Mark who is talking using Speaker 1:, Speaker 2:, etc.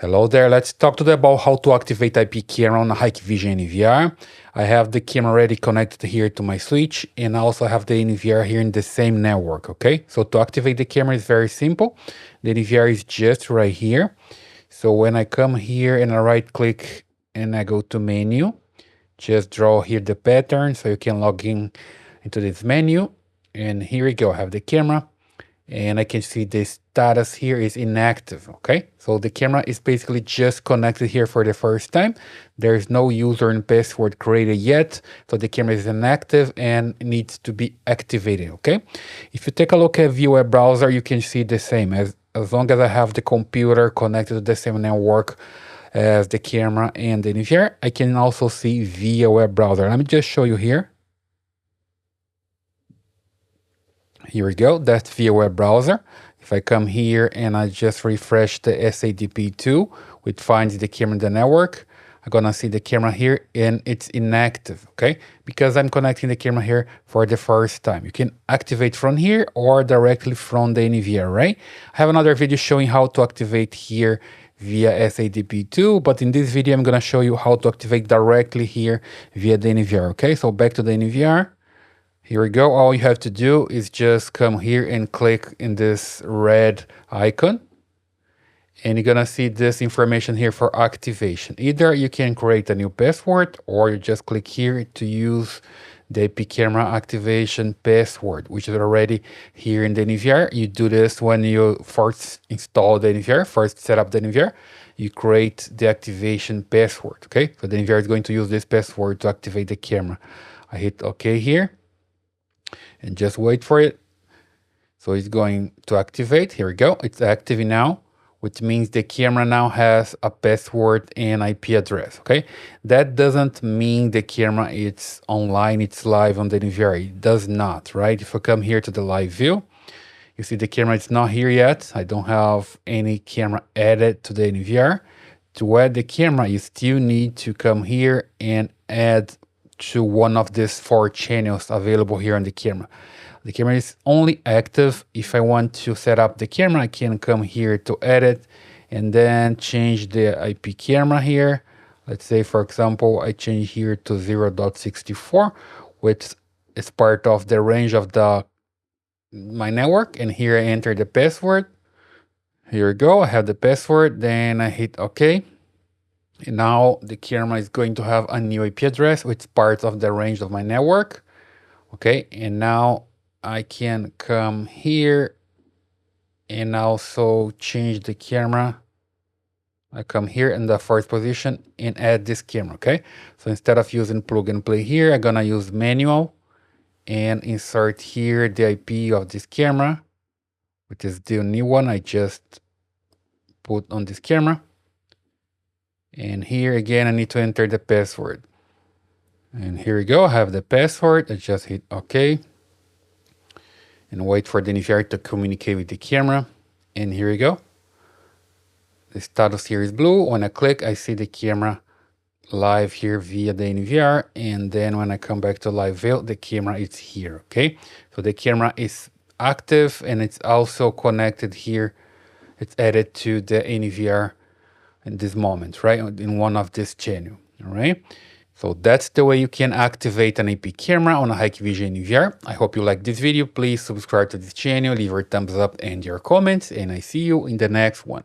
Speaker 1: Hello there, let's talk today about how to activate IP camera on a Hikvision NVR. I have the camera already connected here to my switch, and I also have the NVR here in the same network, okay? So to activate the camera is very simple. The NVR is just right here. So when I come here and I right click and I go to menu, just draw here the pattern so you can log in into this menu. And here we go, I have the camera. And I can see the status here is inactive, okay? So the camera is basically just connected here for the first time. There is no user and password created yet, so the camera is inactive and needs to be activated, okay? If you take a look at via web browser, you can see the same. As long as I have the computer connected to the same network as the camera and the NVR, I can also see via web browser. Let me just show you here. Here we go, that's via web browser. If I come here and I just refresh the SADP2, which finds the camera in the network, I'm gonna see the camera here and it's inactive, okay? Because I'm connecting the camera here for the first time. You can activate from here or directly from the NVR, right? I have another video showing how to activate here via SADP2, but in this video, I'm gonna show you how to activate directly here via the NVR, okay? So back to the NVR. Here we go. All you have to do is just come here and click in this red icon. And you're going to see this information here for activation. Either you can create a new password or you just click here to use the IP camera activation password, which is already here in the NVR. You do this when you first install the NVR, first set up the NVR. You create the activation password, okay? So the NVR is going to use this password to activate the camera. I hit OK here. And just wait for it. So it's going to activate. Here we go. It's active now, which means the camera now has a password and IP address, okay? That doesn't mean the camera is online, it's live on the NVR. It does not, right? If I come here to the live view, you see the camera is not here yet. I don't have any camera added to the NVR. To add the camera, you still need to come here and add to one of these 4 channels available here on the camera. The camera is only active. If I want to set up the camera, I can come here to edit and then change the IP camera here. Let's say, for example, I change here to 0.64, which is part of the range of my network. And here I enter the password. Here we go, I have the password, then I hit OK. And now the camera is going to have a new IP address, which is part of the range of my network. Okay, and now I can come here and also change the camera. I come here in the first position and add this camera, okay? So instead of using plug and play here, I'm gonna use manual and insert here the IP of this camera, which is the new one I just put on this camera. And here again, I need to enter the password. And here we go, I have the password. I just hit OK. And wait for the NVR to communicate with the camera. And here we go. The status here is blue. When I click, I see the camera live here via the NVR. And then when I come back to live view, the camera is here, okay? So the camera is active and it's also connected here. It's added to the NVR in this moment, right? In one of this channel, all right? So that's the way you can activate an IP camera on a Hikvision NVR. I hope you like this video. Please subscribe to this channel, leave your thumbs up and your comments, and I see you in the next one.